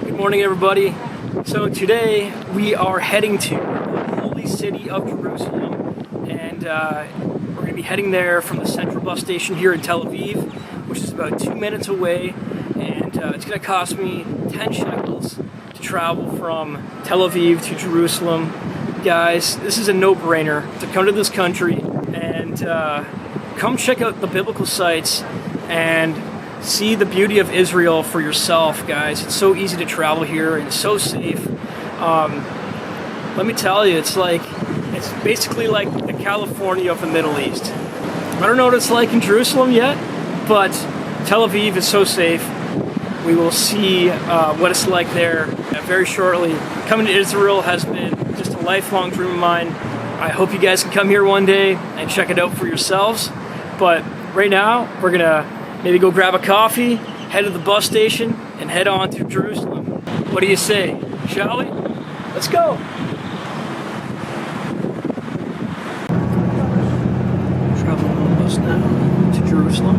Good morning, everybody. So today we are heading to the holy city of Jerusalem, and we're going to be heading there from the central bus station here in Tel Aviv, which is about 2 minutes away, and it's going to cost me 10 shekels to travel from Tel Aviv to Jerusalem. Guys, this is a no-brainer to come to this country and come check out the biblical sites and see the beauty of Israel for yourself, guys. It's so easy to travel here and so safe. Let me tell you, it's basically like the California of the Middle East. I don't know what it's like in Jerusalem yet, but Tel Aviv is so safe. We will see what it's like there very shortly. Coming to Israel has been just a lifelong dream of mine. I hope you guys can come here one day and check it out for yourselves. But right now, we're gonna maybe go grab a coffee, head to the bus station, and head on to Jerusalem. What do you say? Shall we? Let's go! Traveling on the bus now to Jerusalem.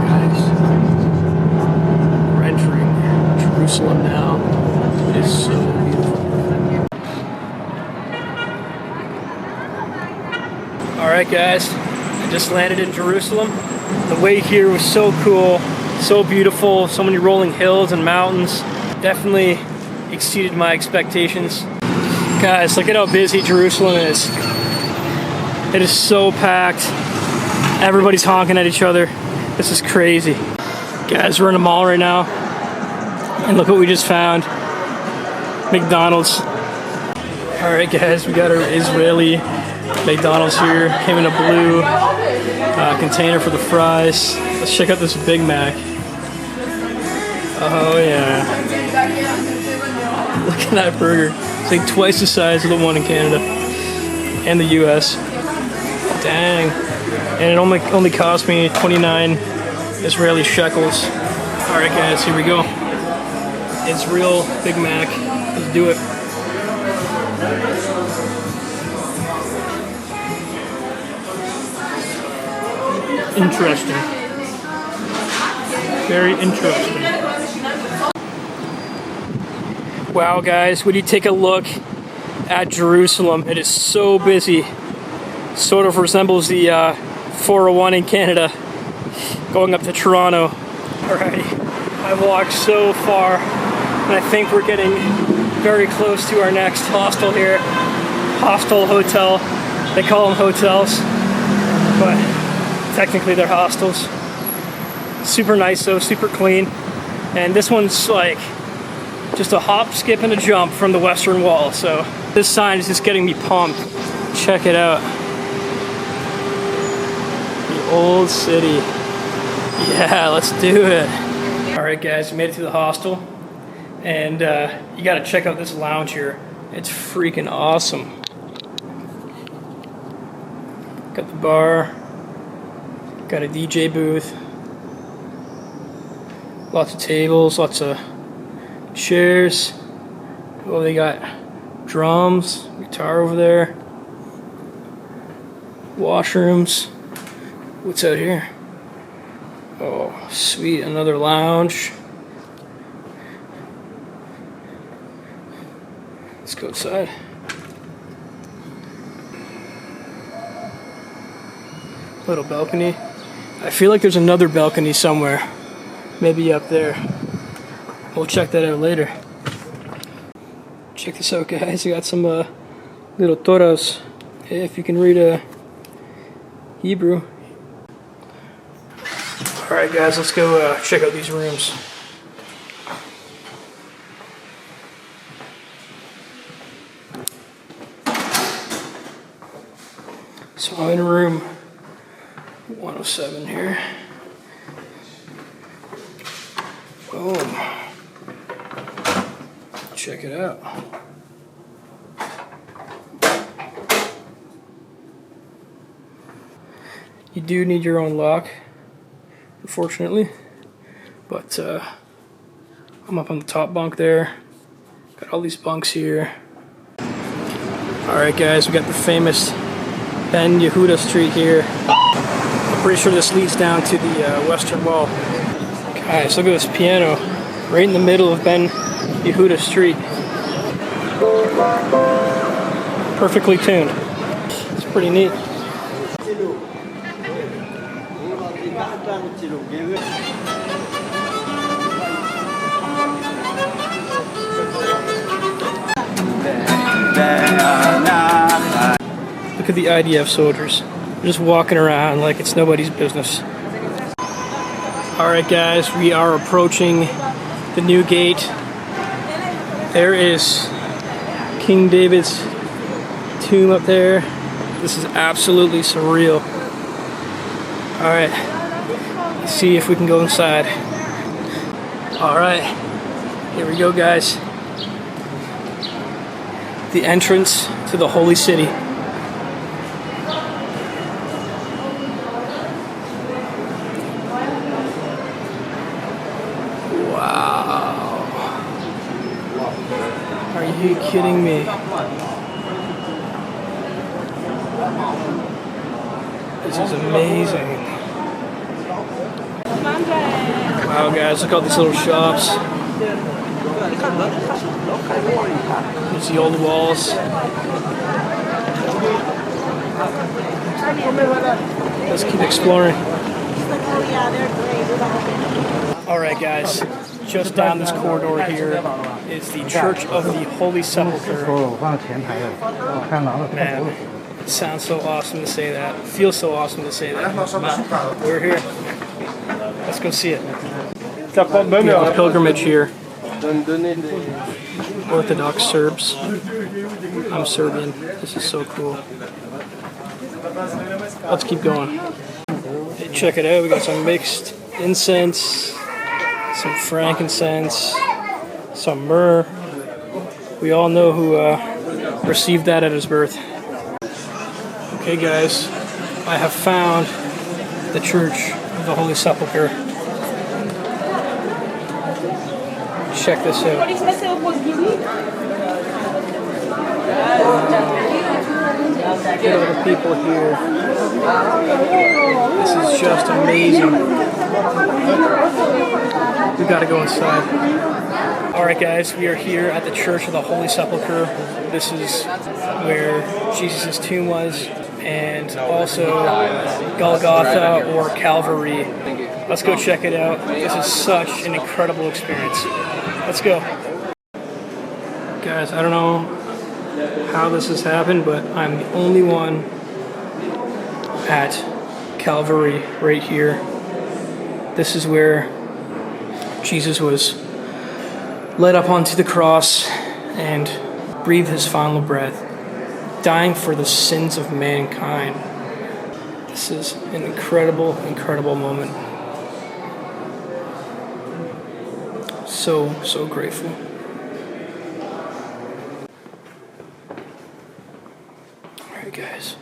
Guys, we're entering Jerusalem now. It is so beautiful. Alright guys, I just landed in Jerusalem. The way here was so cool, so beautiful, so many rolling hills and mountains. Definitely exceeded my expectations. Guys, look at how busy Jerusalem is. It is so packed. Everybody's honking at each other. This is crazy. Guys, we're in a mall right now. And look what we just found. McDonald's. Alright guys, we got our Israeli McDonald's here. Came in a blue container for the fries. Let's check out this Big Mac. Oh yeah. Look at that burger. It's like twice the size of the one in Canada and the US. Dang. And it only cost me 29 Israeli shekels. Alright guys, here we go. Israel Big Mac. Let's do it. Interesting. Very interesting. Wow, guys, when you take a look at Jerusalem, it is so busy. Sort of resembles the 401 in Canada going up to Toronto. Alrighty, I've walked so far, and I think we're getting very close to our next hostel here. Hostel, hotel. They call them hotels, but technically they're hostels. Super nice though, super clean. And this one's like just a hop, skip, and a jump from the Western Wall. So this sign is just getting me pumped. Check it out. The old city. Yeah, let's do it. Alright guys, we made it to the hostel. And you gotta check out this lounge here. It's freaking awesome. Got the bar. Got a DJ booth. Lots of tables, lots of chairs. Oh, they got drums, guitar over there. Washrooms. What's out here? Oh, sweet, another lounge. Let's go outside. Little balcony. I feel like there's another balcony somewhere. Maybe up there. We'll check that out later. Check this out, guys. I got some little Toras. If you can read Hebrew. Alright guys, let's go check out these rooms. So I'm in room 107 here. Boom. Check it out. You do need your own lock, unfortunately, but I'm up on the top bunk there. Got all these bunks here. Alright guys, we got the famous Ben Yehuda Street here. I'm pretty sure this leads down to the Western Wall. Alright, so look at this piano right in the middle of Ben Yehuda Street. Perfectly tuned. It's pretty neat. Look at the IDF soldiers. They're just walking around like it's nobody's business. Alright guys, we are approaching the new gate. There is King David's tomb up there. This is absolutely surreal. Alright, let's see if we can go inside. Alright, here we go guys. The entrance to the Holy City. Wow. Are you kidding me? This is amazing. Wow guys, look at all these little shops. There's the old walls. Let's keep exploring. Alright guys, just down this corridor here is the Church of the Holy Sepulchre. Man, it sounds so awesome to say that. It feels so awesome to say that. We're here. Let's go see it. We have a pilgrimage here. Orthodox Serbs. I'm Serbian. This is so cool. Let's keep going. Hey, check it out. We got some mixed incense, some frankincense, some myrrh. We all know who received that at his birth. Okay guys, I have found the Church of the Holy Sepulchre. Check this out. Look at all the people here. This is just amazing. We gotta go inside. Alright guys, we are here at the Church of the Holy Sepulchre. This is where Jesus' tomb was, and also Golgotha or Calvary. Let's go check it out. This is such an incredible experience. Let's go. Guys, I don't know how this has happened, but I'm the only one at Calvary right here. This is where Jesus was led up onto the cross and breathed his final breath, dying for the sins of mankind. This is an incredible, incredible moment. So grateful. Alright guys,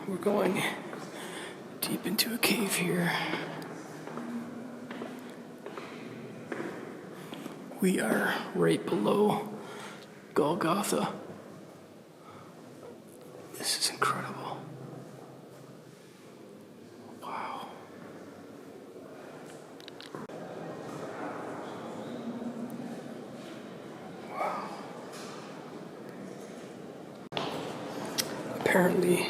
we're going deep into a cave here. We are right below Golgotha. This is incredible. Wow. Wow. Apparently,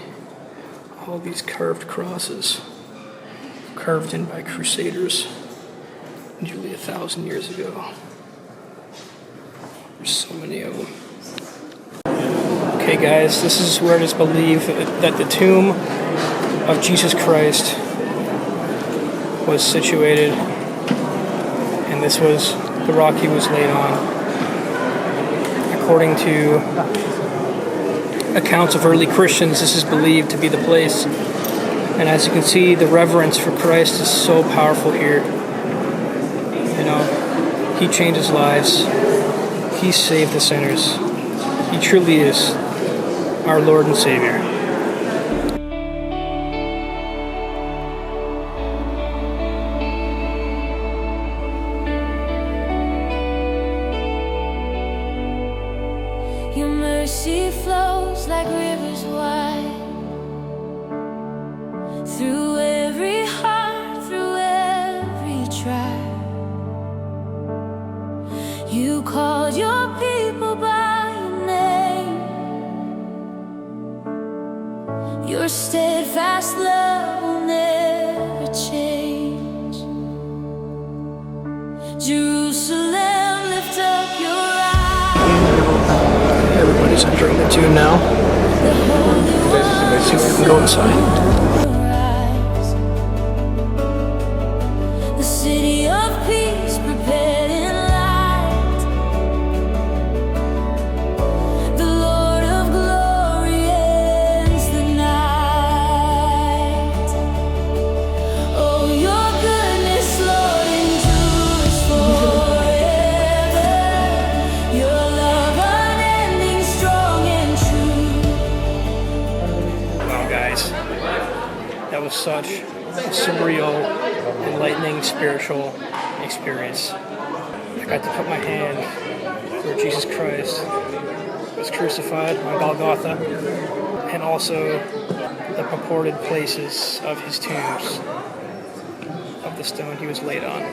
all these carved crosses, carved in by crusaders nearly 1,000 years ago. There's so many of them. Okay guys, this is where it is believed that the tomb of Jesus Christ was situated, and this was the rock he was laid on. According to accounts of early Christians, this is believed to be the place. And as you can see, the reverence for Christ is so powerful here. You know, he changes lives. He saved the sinners. He truly is our Lord and Savior. Your mercy flows like rivers wide through every heart, through every try. You called your people by your name. Your steadfast love will never change. Jerusalem, lift up your eyes. Everybody's entering the tune now. The holy Let's see if we can go inside. The city of peace prepared in light. The Lord of glory ends the night. Oh, your goodness, Lord, endures forever. Your love unending, strong and true. Wow, guys. That was such a surreal, enlightening, spiritual experience. I got to put my hand where Jesus Christ was crucified on Golgotha, and also the purported places of his tombs, of the stone he was laid on.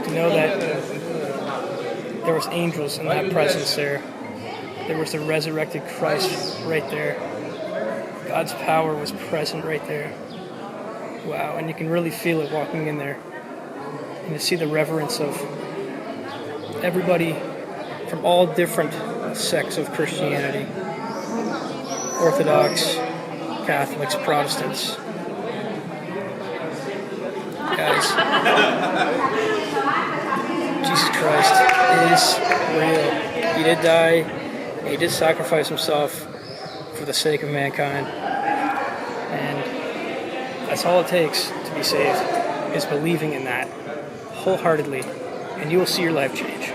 To know that there was angels in that presence there. There was the resurrected Christ right there. God's power was present right there. Wow, and you can really feel it walking in there. And you see the reverence of everybody from all different sects of Christianity. Orthodox, Catholics, Protestants. Guys, Jesus Christ is real. He did die. He did sacrifice himself for the sake of mankind. And that's all it takes to be saved, is believing in that wholeheartedly, and you will see your life change.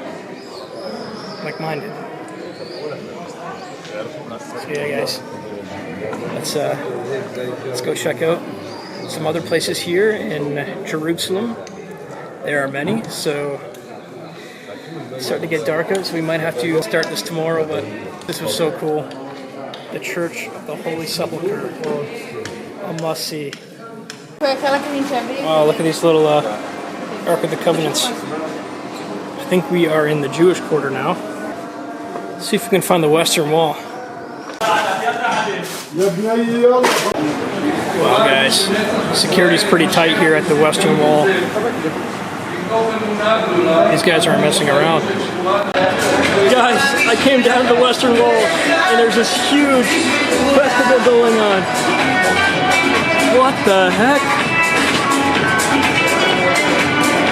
Like mine did. So yeah, guys, let's go check out some other places here in Jerusalem. There are many, so it's starting to get dark out, so we might have to start this tomorrow, but this was so cool. The Church of the Holy Sepulchre. A must-see. Wow, look at these little Ark of the Covenants. I think we are in the Jewish quarter now. Let's see if we can find the Western Wall. Wow, guys. Security's pretty tight here at the Western Wall. These guys aren't messing around. Guys, I came down to the Western Wall and there's this huge festival going on. What the heck?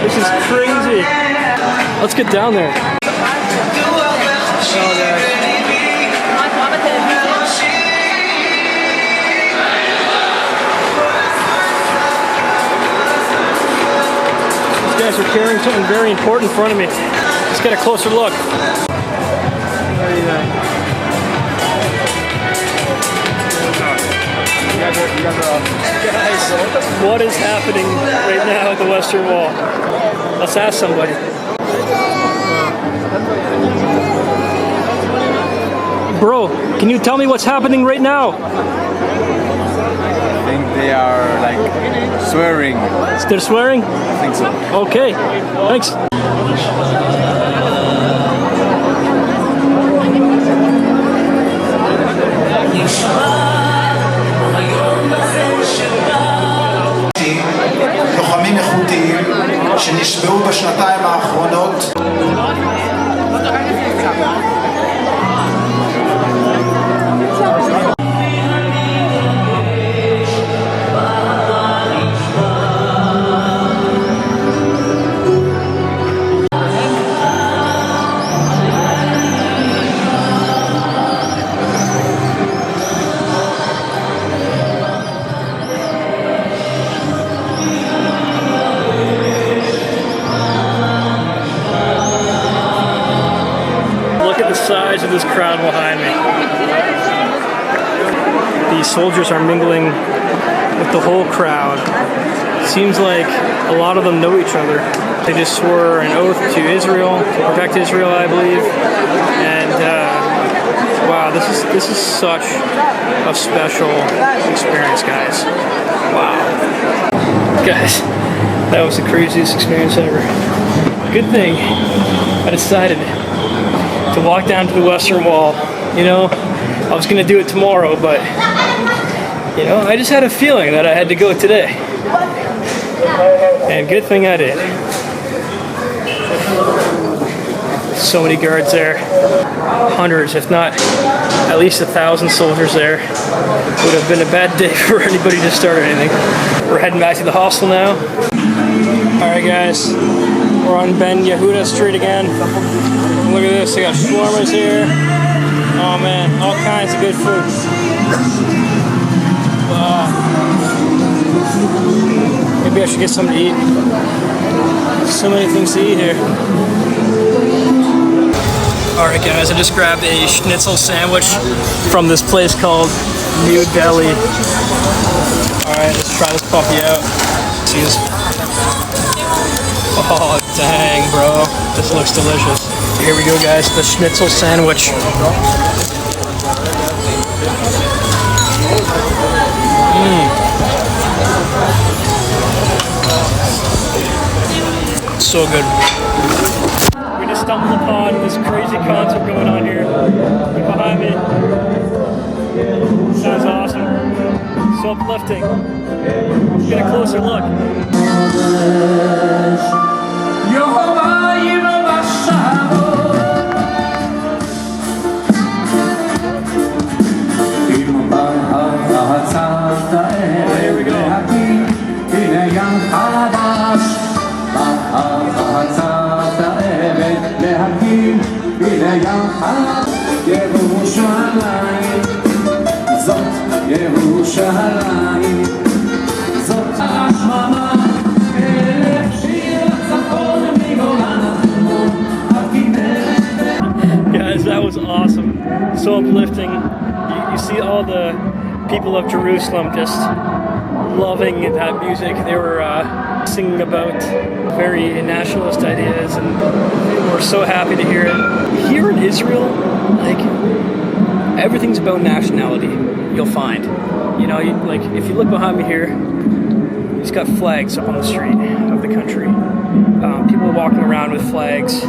This is crazy. Let's get down there. Oh, guys. These guys are carrying something very important in front of me. Let's get a closer look. Guys, what is happening right now at the Western Wall? Let's ask somebody. Bro, can you tell me what's happening right now? I think they are like swearing. They're swearing? I think so. Okay, thanks. לוחמים איכותיים שנשבעו בשנתיים האחרונות. Size of this crowd behind me. These soldiers are mingling with the whole crowd. Seems like a lot of them know each other. They just swore an oath to Israel, to protect Israel, I believe. And Wow, this is such a special experience, guys. Wow. Guys, that was the craziest experience ever. Good thing I decided to walk down to the Western Wall. You know, I was gonna do it tomorrow, but you know, I just had a feeling that I had to go today. And good thing I did. So many guards there. Hundreds, if not at least 1,000 soldiers there. Would have been a bad day for anybody to start or anything. We're heading back to the hostel now. Alright guys, we're on Ben Yehuda Street again. Look at this, they got shawarmas here. Oh man, all kinds of good food. Wow. Maybe I should get something to eat. So many things to eat here. Alright guys, I just grabbed a schnitzel sandwich from this place called New Delhi. Alright, let's try this puppy out. See this. Oh dang bro, this looks delicious. Here we go guys, the schnitzel sandwich. So good. We just stumbled upon this crazy concert going on here. Look behind me. Sounds awesome. So uplifting. Let's get a closer look. Here we go. Guys, that was awesome. So uplifting. You see all the people of Jerusalem just loving that music. They were singing about very nationalist ideas, and we're so happy to hear it. Here in Israel, like, everything's about nationality, you'll find. You know, like, if you look behind me here, it's got flags up on the street of the country. People walking around with flags,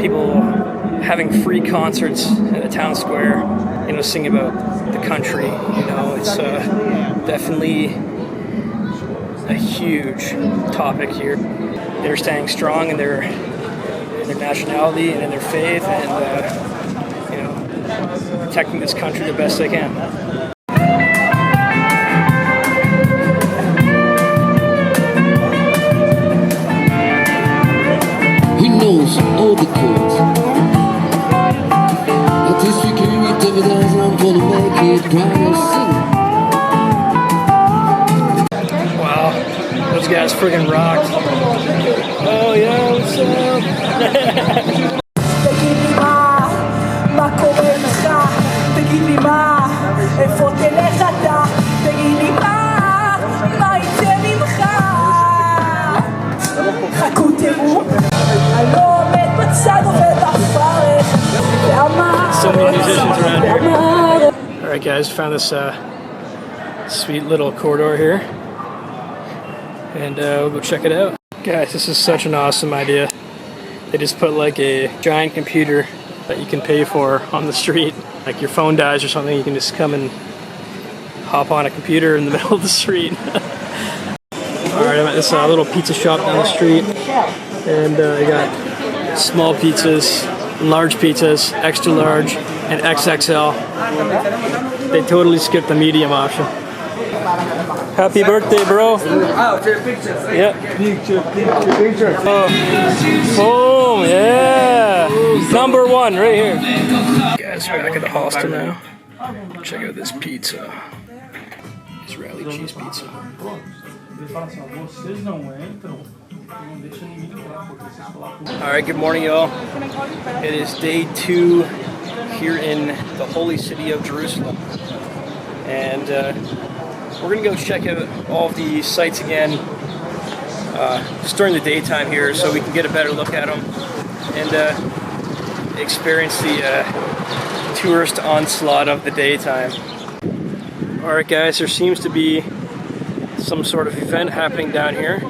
people having free concerts at the town square, you know, singing about the country. You know, it's definitely a huge topic here. They're staying strong in their nationality and in their faith, and you know, protecting this country the best they can. He knows all the codes. At least we can read evidence, and I'm gonna make it promising. Those guys friggin' rocked. Oh yeah, what's up? So many musicians around here. Alright guys, found this sweet little corridor here. And we'll go check it out. Guys, this is such an awesome idea. They just put like a giant computer that you can pay for on the street. Like your phone dies or something, you can just come and hop on a computer in the middle of the street. Alright, I'm at this little pizza shop down the street. And I got small pizzas, large pizzas, extra large, and XXL. They totally skipped the medium option. Happy birthday, bro. Oh, take a picture. Yeah. Picture. Boom, yeah. Number one, right here. Guys, we're back at the hostel now. Check out this pizza. Israeli cheese pizza. Alright, good morning, y'all. It is day 2 here in the holy city of Jerusalem. And we're going to go check out all of the sites again just during the daytime here so we can get a better look at them and experience the tourist onslaught of the daytime. Alright guys, there seems to be some sort of event happening down here.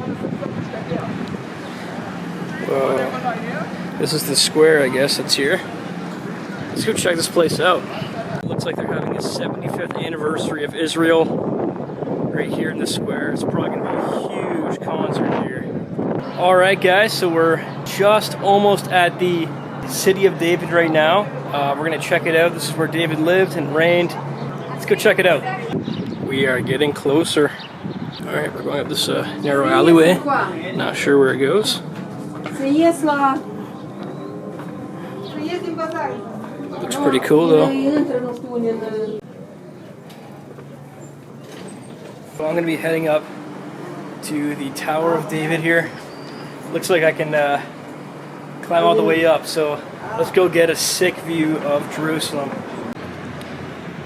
Whoa. This is the square, I guess, that's here. Let's go check this place out. It looks like they're having a 75th anniversary of Israel right here in the square. It's probably going to be a huge concert here. Alright guys, so we're just almost at the City of David right now. We're going to check it out. This is where David lived and reigned. Let's go check it out. We are getting closer. Alright, we're going up this narrow alleyway. Not sure where it goes. Looks pretty cool though. So I'm going to be heading up to the Tower of David here. Looks like I can climb all the way up, so let's go get a sick view of Jerusalem.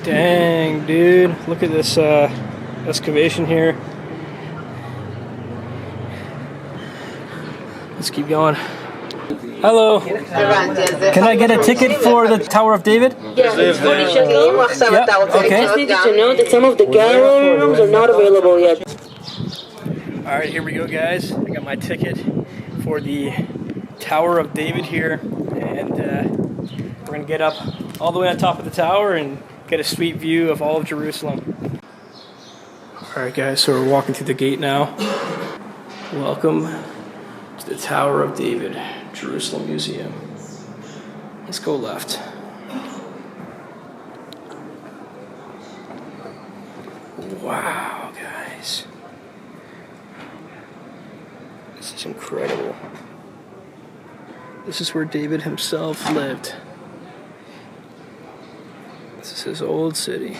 Dang, dude. Look at this excavation here. Let's keep going. Hello. Can I get a ticket for the Tower of David? Yes, it's 40 shekels. Yep. Okay. Just needed to know that some of the gallery rooms are not available yet. Alright, here we go guys. I got my ticket for the Tower of David here, and we're going to get up all the way on top of the tower and get a sweet view of all of Jerusalem. Alright guys, so we're walking through the gate now. Welcome to the Tower of David, Jerusalem Museum. Let's go left. Wow, guys. This is incredible. This is where David himself lived. This is his old city.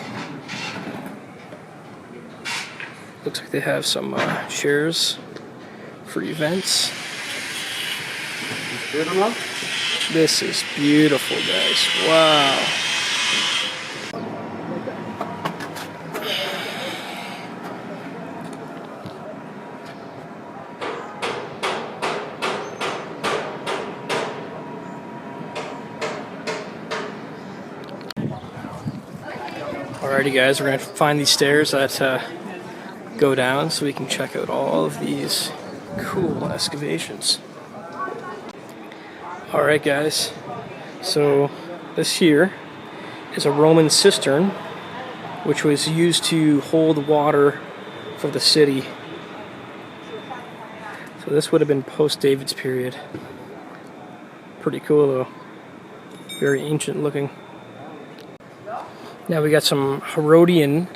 Looks like they have some chairs for events. This is beautiful, guys. Wow. Alrighty guys, we're going to find these stairs that go down so we can check out all of these cool excavations. Alright guys, so this here is a Roman cistern which was used to hold water for the city. So this would have been post-David's period. Pretty cool though. Very ancient looking. Now we got some Herodian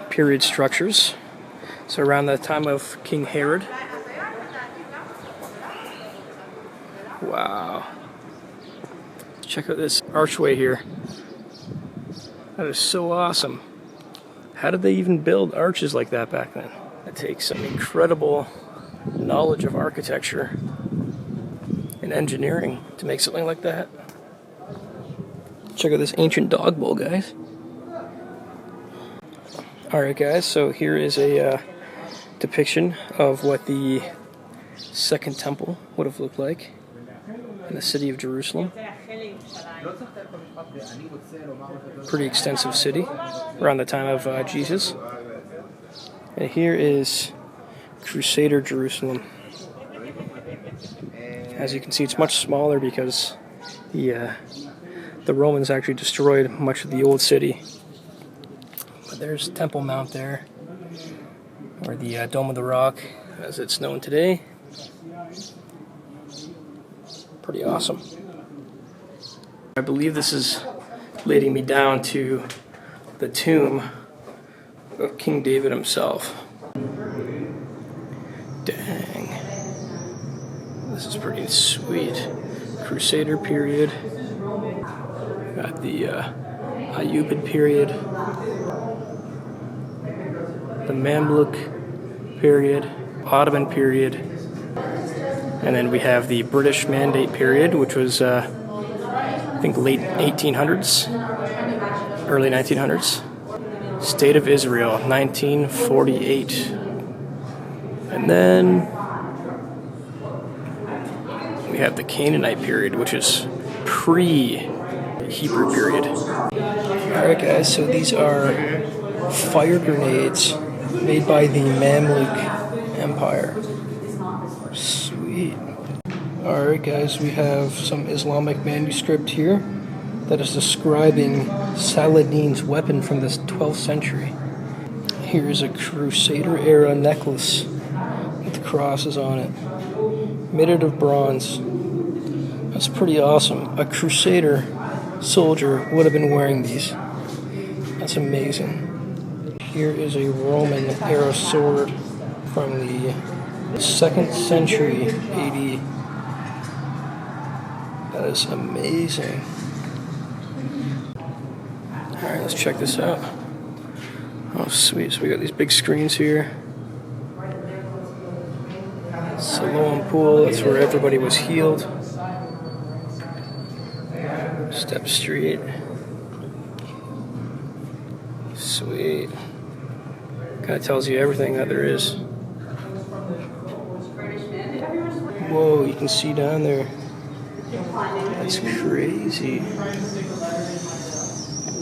period structures. So around the time of King Herod. Wow. Check out this archway here. That is so awesome. How did they even build arches like that back then? It takes some incredible knowledge of architecture and engineering to make something like that. Check out this ancient dog bowl, guys. Alright guys, so here is a depiction of what the Second Temple would have looked like in the city of Jerusalem. Pretty extensive city around the time of Jesus. And here is Crusader Jerusalem. As you can see, it's much smaller because the Romans actually destroyed much of the old city. But there's Temple Mount there, or the Dome of the Rock, as it's known today. Pretty awesome. I believe this is leading me down to the tomb of King David himself. Dang. This is pretty sweet. Crusader period. Got the Ayyubid period. The Mamluk period. Ottoman period. And then we have the British Mandate period, which was, I think, late 1800s, early 1900s. State of Israel, 1948. And then we have the Canaanite period, which is pre Hebrew period. Alright guys, so these are fire grenades made by the Mamluk Empire. Sweet. Alright guys, we have some Islamic manuscript here that is describing Saladin's weapon from the 12th century. Here is a Crusader-era necklace with crosses on it, made out of bronze. That's pretty awesome. A Crusader soldier would have been wearing these. That's amazing. Here is a Roman-era sword from the 2nd century AD. That is amazing. Alright, let's check this out. Oh, sweet. So we got these big screens here. Siloam Pool, that's where everybody was healed. Step Street. Sweet. Kind of tells you everything that there is. Whoa, you can see down there. That's crazy.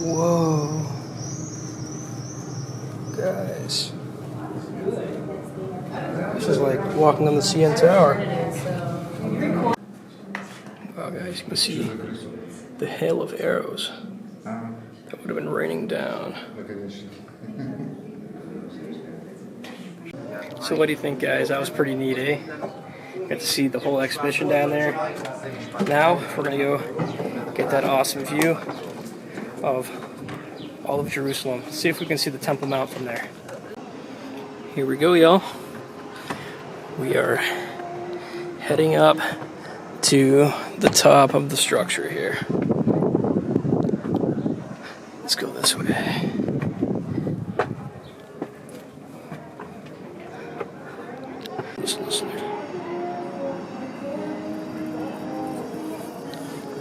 Whoa. Guys. This is like walking on the CN Tower. Wow, guys, you can see the hail of arrows that would have been raining down. So what do you think, guys? That was pretty neat, eh? Got to see the whole exhibition down there. Now we're gonna go get that awesome view of all of Jerusalem. See if we can see the Temple Mount from there. Here we go, y'all. We are heading up to the top of the structure here. Let's go this way. Listen.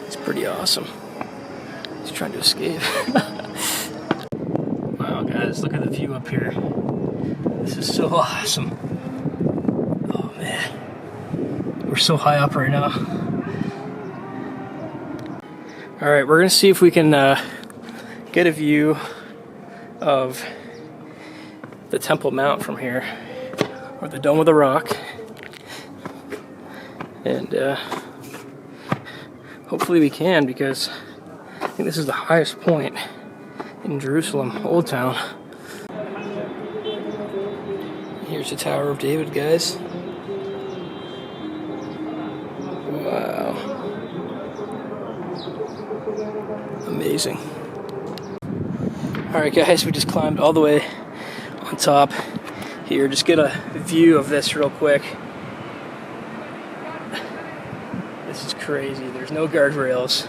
It's pretty awesome. He's trying to escape. Wow, guys, look at the view up here. This is so awesome. Oh, man. We're so high up right now. Alright, we're going to see if we can get a view of the Temple Mount from here, or the Dome of the Rock. And hopefully we can, because I think this is the highest point in Jerusalem, Old Town. Here's the Tower of David, guys. Wow. Amazing. Alright guys, we just climbed all the way on top here. Just get a view of this real quick. This is crazy. There's no guardrails.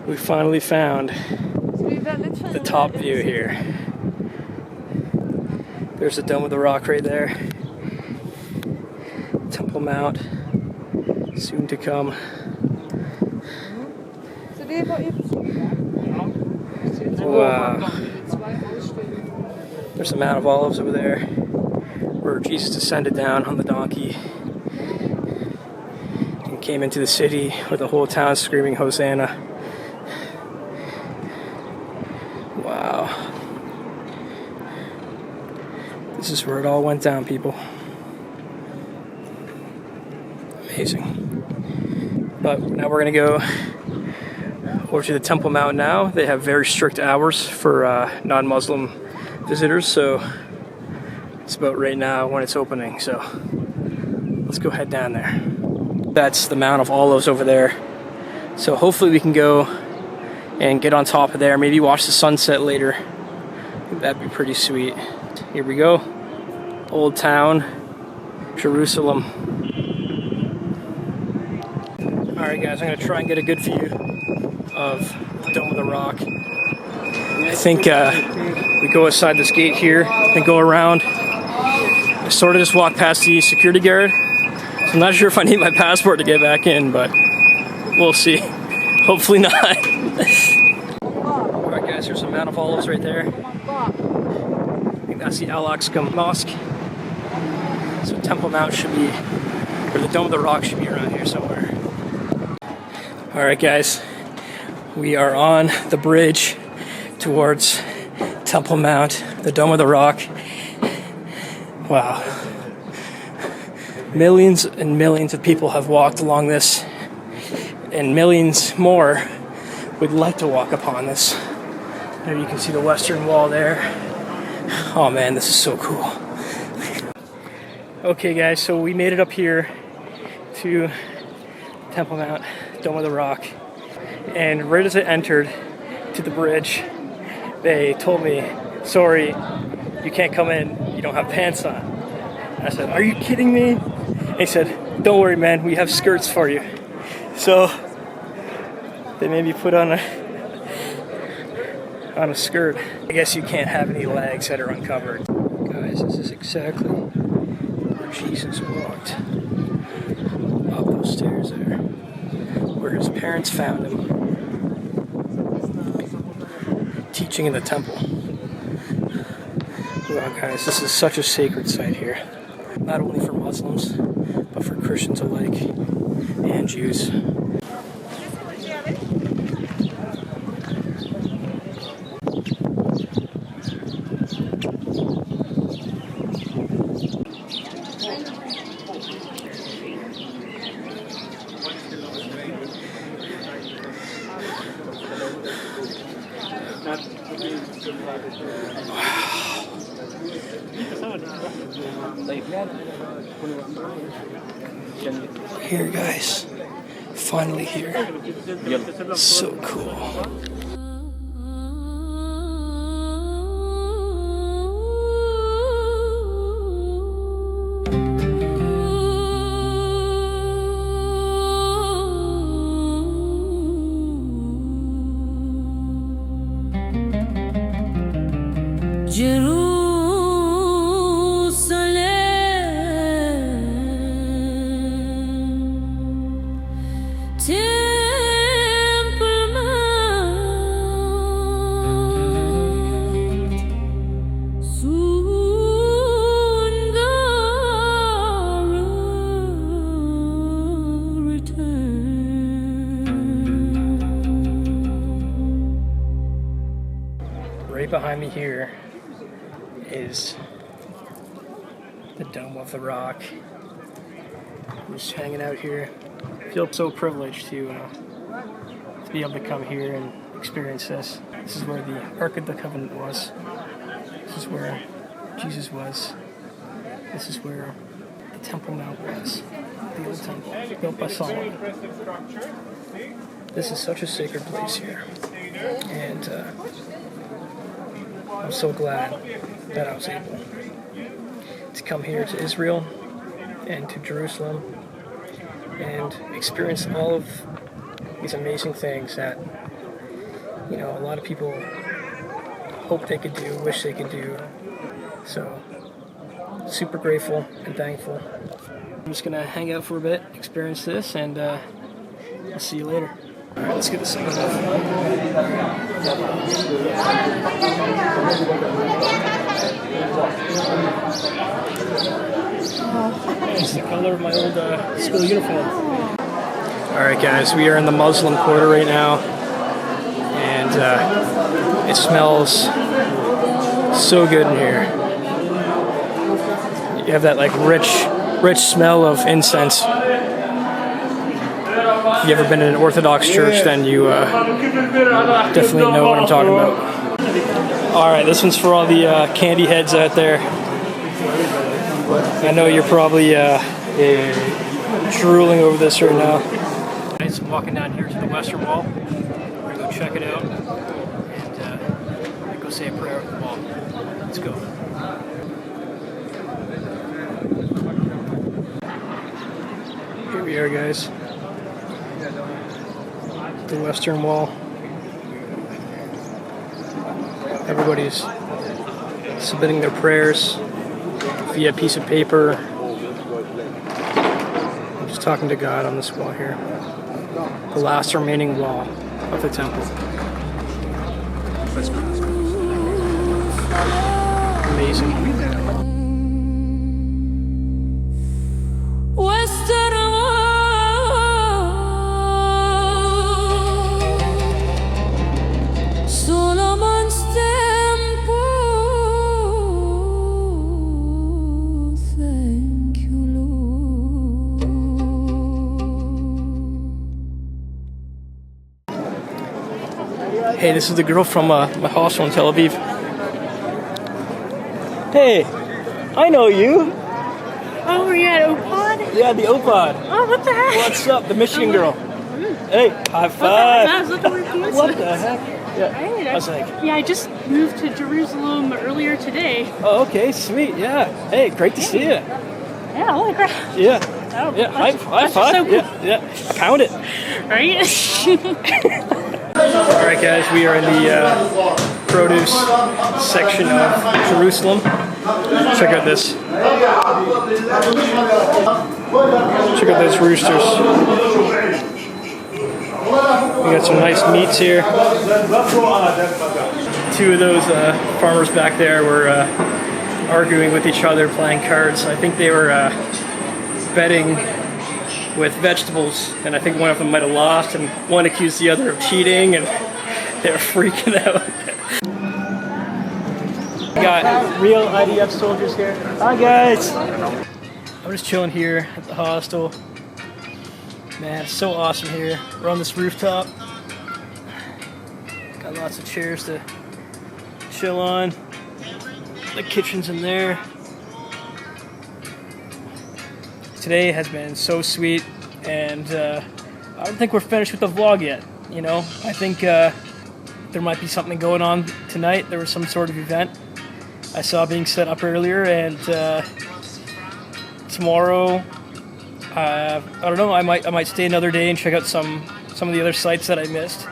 We finally found the top view here. There's the Dome of the Rock right there. Temple Mount, soon to come. Wow. There's the Mount of Olives over there, where Jesus descended down on the donkey and came into the city with the whole town screaming Hosanna. Wow. This is where it all went down, people. Amazing. But now we're going to go over to the Temple Mount now. They have very strict hours for non-Muslim visitors, so it's about right now when it's opening. So let's go head down there. That's the Mount of Olives over there. So hopefully we can go and get on top of there. Maybe watch the sunset later. I think that'd be pretty sweet. Here we go. Old Town, Jerusalem. Alright guys, I'm going to try and get a good view of the Dome of the Rock. I think we go outside this gate here and go around. I sort of just walk past the security guard. So I'm not sure if I need my passport to get back in, but we'll see. Hopefully not. Alright guys, there's some Mount of Olives right there. I think That's the Al-Aqsa Mosque. So Temple Mount should be, or the Dome of the Rock should be around here somewhere. Alright guys, we are on the bridge towards Temple Mount, the Dome of the Rock. Wow. Millions and millions of people have walked along this, and millions more would like to walk upon this. There you can see the Western Wall there. Oh man, this is so cool. Okay guys, so we made it up here to Temple Mount, Dome of the Rock, and right as I entered to the bridge, they told me, sorry, you can't come in, you don't have pants on. And I said, are you kidding me? And he said, don't worry man, we have skirts for you. So they made me put on a skirt. I guess you can't have any legs that are uncovered. Guys, this is exactly where Jesus walked. Up those stairs there. Where his parents found him. Teaching in the temple. Wow guys, this is such a sacred site here. Not only for Muslims, but for Christians alike and Jews. Here guys, finally here. So cool. Right behind me here is the Dome of the Rock. I'm just hanging out here. I feel so privileged to be able to come here and experience this. This is where the Ark of the Covenant was. This is where Jesus was. This is where the Temple Mount was. The old temple, built by Solomon. This is such a sacred place here. And I'm so glad that I was able to come here to Israel and to Jerusalem and experience all of these amazing things that, you know, a lot of people hope they could do, wish they could do. So, super grateful and thankful. I'm just gonna hang out for a bit, experience this, and I'll see you later. All right, let's get this thing off. It's the color of my old school uniform. Alright guys, we are in the Muslim quarter right now, and it smells so good in here. You have that like rich smell of incense. If you ever been in an Orthodox church, then you definitely know what I'm talking about. Alright, this one's for all the candy heads out there. I know you're probably drooling over this right now. Guys, I'm walking down here to the Western Wall. We're gonna go check it out and go say a prayer at the wall. Let's go. Here we are, guys. The Western Wall. Everybody's submitting their prayers via a piece of paper. I'm just talking to God on this wall here. The last remaining wall of the temple. amazing. Western wall, Solomon's temple. Thank you, Lord. Hey, this is the girl from my hostel in Tel Aviv. Hey, I know you. Oh, were you at Opod? Yeah, the Opod. Oh, what the heck? What's up, the Michigan girl? Hey, high five. I was looking for you. What the heck? Yeah, Right, I was like, yeah, I just moved to Jerusalem earlier today. oh, okay, sweet, yeah. Hey, great to see you. Yeah, holy crap. Yeah, Oh, yeah, high that's five. so cool. Yeah, count it. Right? All right, guys, we are in the produce section of Jerusalem. Check out this. Check out those roosters. We got some nice meats here. Two of those farmers back there were arguing with each other, playing cards. I think they were betting with vegetables, and I think one of them might have lost, and one accused the other of cheating, and they were freaking out. We got real IDF soldiers here. Hi guys! I'm just chilling here at the hostel. Man, it's so awesome here. We're on this rooftop. Got lots of chairs to chill on. The kitchen's in there. Today has been so sweet, and I don't think we're finished with the vlog yet. You know, I think there might be something going on tonight. There was some sort of event I saw being set up earlier, and tomorrow, I don't know. I might stay another day and check out some of the other sites that I missed,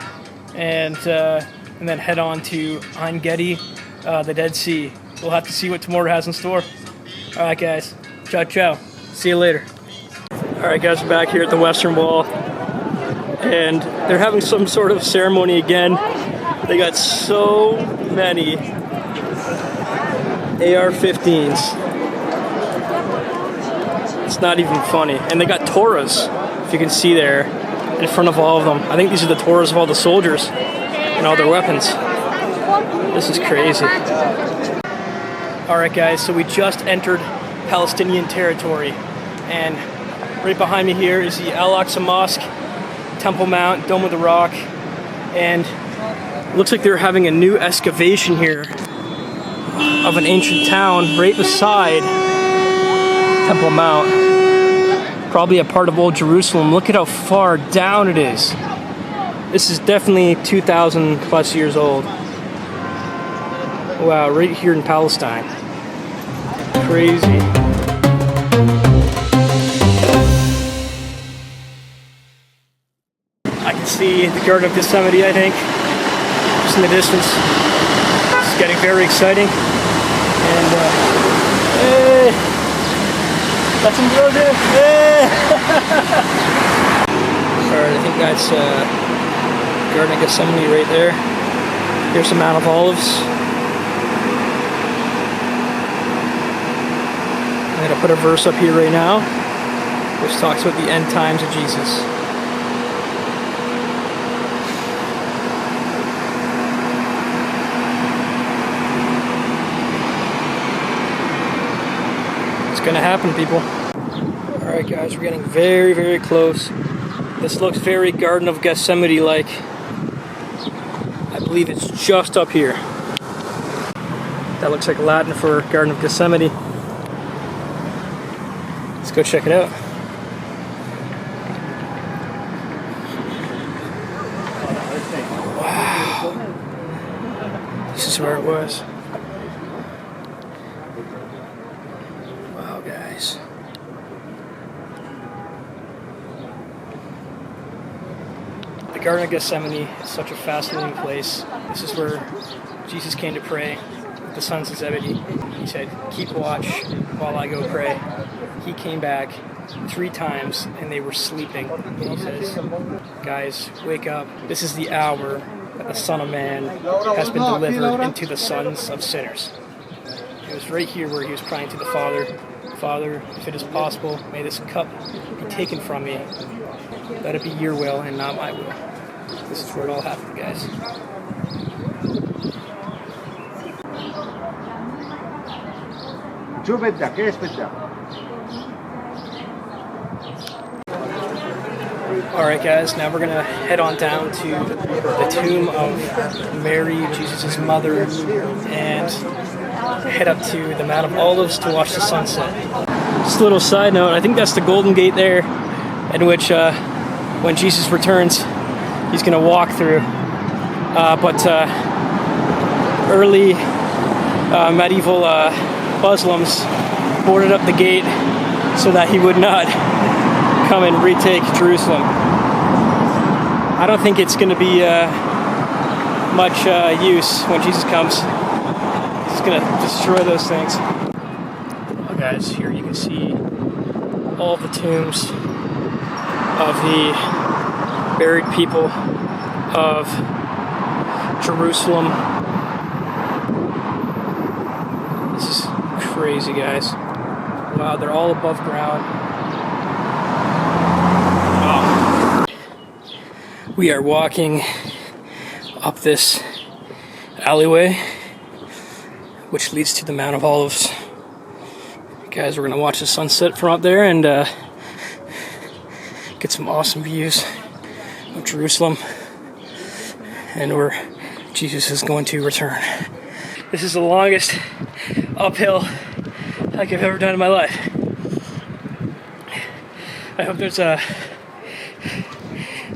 and then head on to Ein Gedi, the Dead Sea. We'll have to see what tomorrow has in store. All right, guys. Ciao, ciao. See you later. All right, guys. We're back here at the Western Wall, and they're having some sort of ceremony again. They got so many AR-15s. It's not even funny. And they got Torahs, if you can see there, in front of all of them. I think these are the Torahs of all the soldiers and all their weapons. This is crazy. All right, guys, so we just entered Palestinian territory, and right behind me here is the Al-Aqsa Mosque, Temple Mount, Dome of the Rock, and it looks like they're having a new excavation here of an ancient town right beside Temple Mount. Probably a part of old Jerusalem. Look at how far down it is. This is definitely 2,000 plus years old. Wow, right here in Palestine. Crazy. I can see the Garden of Gethsemane, I think, just in the distance. It's getting very exciting. And, hey! Got some girls here. Hey! Alright, I think that's Garden of Gethsemane right there. Here's the Mount of Olives. I'm going to put a verse up here right now, which talks about the end times of Jesus. It's going to happen, people. Alright guys, we're getting very, very close. This looks very Garden of Gethsemane-like. I believe it's just up here. That looks like Latin for Garden of Gethsemane. Let's go check it out. Wow. This is where it was. Wow, guys. The Garden of Gethsemane is such a fascinating place. This is where Jesus came to pray with the sons of Zebedee. He said, "Keep watch while I go pray." He came back 3 times and they were sleeping. And he says, "Guys, wake up. This is the hour that the Son of Man has been delivered into the sons of sinners." It was right here where he was crying to the Father, Father, if it is possible, may this cup be taken from me. Let it be your will and not my will. This is where it all happened, guys. Alright guys, now we're going to head on down to the tomb of Mary, Jesus' mother, and head up to the Mount of Olives to watch the sunset. Just a little side note, I think that's the Golden Gate there, in which when Jesus returns, he's going to walk through. But early medieval Muslims boarded up the gate so that he would not come and retake Jerusalem. I don't think it's going to be much use when Jesus comes. He's going to destroy those things. Well, guys, here you can see all the tombs of the buried people of Jerusalem. This is crazy, guys. Wow, they're all above ground. Wow. We are walking up this alleyway, which leads to the Mount of Olives. Guys, we're going to watch the sunset from up there and get some awesome views of Jerusalem and where Jesus is going to return. This is the longest uphill hike I've ever done in my life. I hope there's a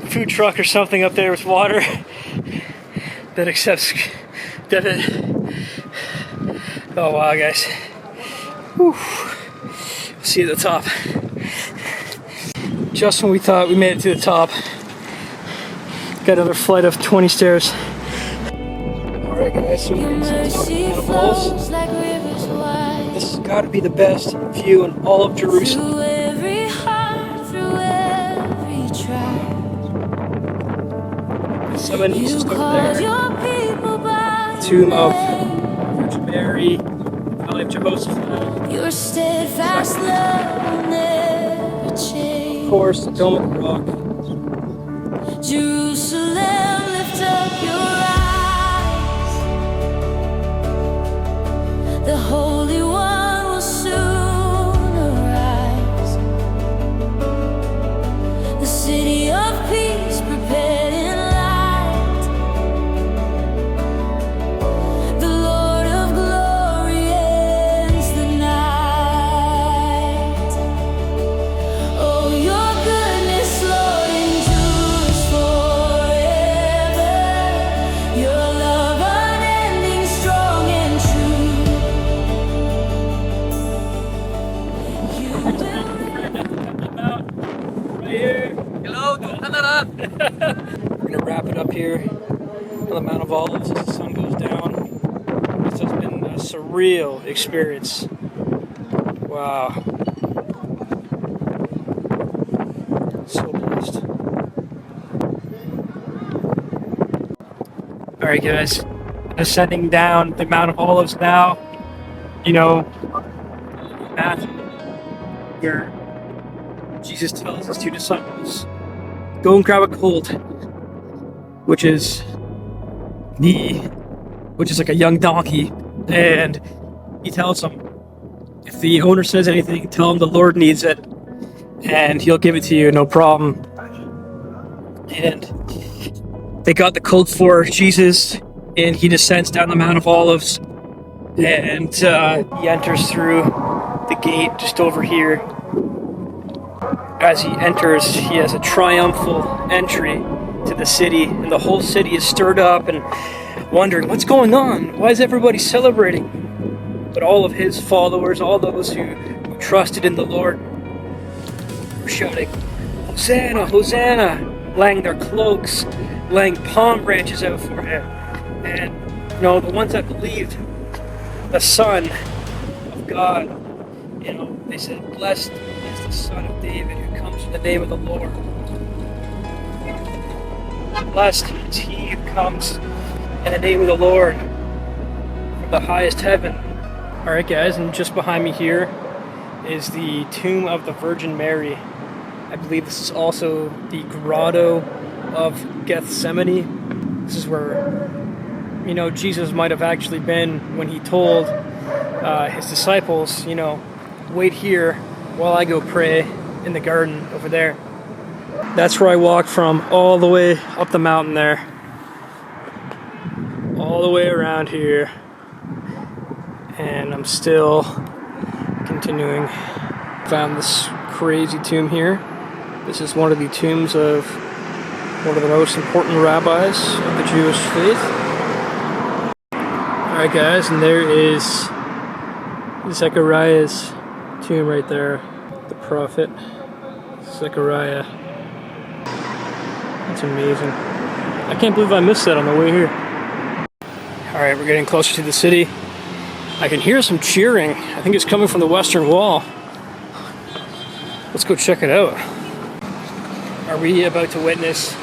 food truck or something up there with water that accepts debit. Oh wow, guys. Whew. See you at the top. Just when we thought we made it to the top, got another flight of 20 stairs. Alright guys, so we're to the top of the Mount of Olives. This has got to be the best view in all of Jerusalem. Through every heart, through every trial, Gethsemane is just over called there. your people by Tomb of name. Virgin Mary, Valley of Jerusalem. Your steadfast love will never change. Of course, the Dome of the Rock. Jerusalem, lift up your eyes. The Holy One will soon arise. The city of peace prepared in light. The Lord of glory ends the night. Oh, your goodness, Lord, endures forever. Your love unending, strong and true. You will. Right here. Hello, we're gonna wrap it up here on the Mount of Olives as the sun goes down. This has been a surreal experience. Wow. So blessed. Alright guys, ascending down the Mount of Olives now. You know, Matthew, where Jesus tells his two disciples, go and grab a colt, which is like a young donkey, and he tells them, if the owner says anything, tell him the Lord needs it, and he'll give it to you, no problem. And they got the colt for Jesus, and he descends down the Mount of Olives, and he enters through the gate just over here. As he enters, he has a triumphal entry to the city, and the whole city is stirred up and wondering, what's going on? Why is everybody celebrating? But all of his followers, all those who trusted in the Lord, were shouting, Hosanna, Hosanna, laying their cloaks, laying palm branches out for him. And, you know, the ones that believed the Son of God, you know, they said, blessed is the Son of David who comes in the name of the Lord. Blessed is he who comes in the name of the Lord from the highest heaven. Alright guys, and just behind me here is the tomb of the Virgin Mary. I believe this is also the Grotto of Gethsemane. This is where, you know, Jesus might have actually been when he told his disciples, you know, wait here while I go pray in the garden over there. That's where I walked from, all the way up the mountain there. All the way around here. And I'm still continuing. Found this crazy tomb here. This is one of the tombs of one of the most important rabbis of the Jewish faith. Alright guys, and there is Zechariah's tomb right there. The prophet Zechariah. That's amazing. I can't believe I missed that on the way here. Alright, we're getting closer to the city. I can hear some cheering. I think it's coming from the Western Wall. Let's go check it out. Are we about to witness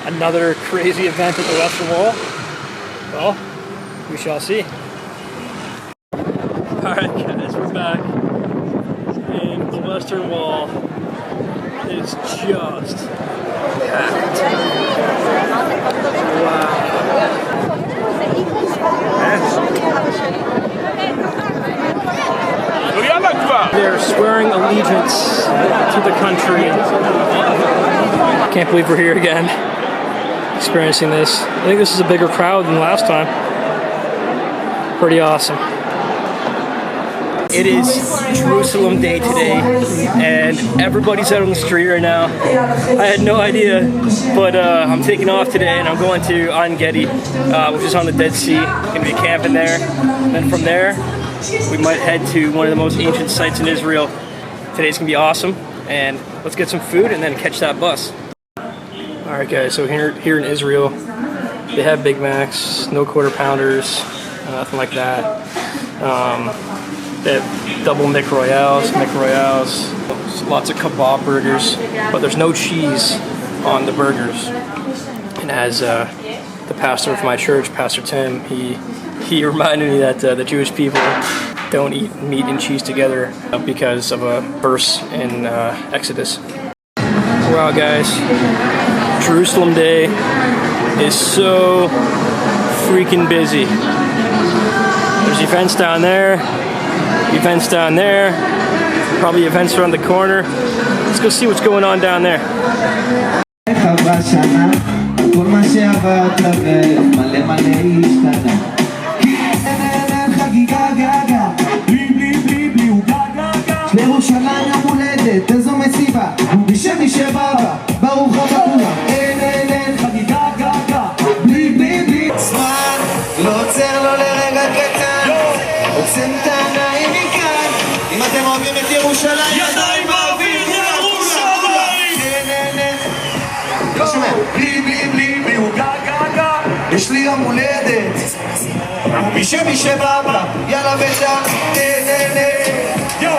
another crazy event at the Western Wall? Well, we shall see. Alright guys, we're back. And the Western Wall is just packed. Wow. They're swearing allegiance to the country. Can't believe we're here again, experiencing this. I think this is a bigger crowd than last time. Pretty awesome. It is Jerusalem Day today, and everybody's out on the street right now. I had no idea, but I'm taking off today, and I'm going to Engedi, which is on the Dead Sea. I'm gonna be camping there, and then from there, we might head to one of the most ancient sites in Israel. Today's gonna be awesome, and let's get some food and then catch that bus. Alright guys, so here in Israel, they have Big Macs, no quarter pounders, nothing like that. They have double McRoyales, lots of kebab burgers, but there's no cheese on the burgers. And as the pastor of my church, Pastor Tim, he reminded me that the Jewish people don't eat meat and cheese together because of a verse in Exodus. Wow guys, Jerusalem Day is so freaking busy. There's events down there, events down there, probably events around the corner. Let's go see what's going on down there. ידיים באוויר, ירושלים! לא שומע, בלי, הוא גה, יש לי יום הולדת מי שבא, יאללה וצע, יו,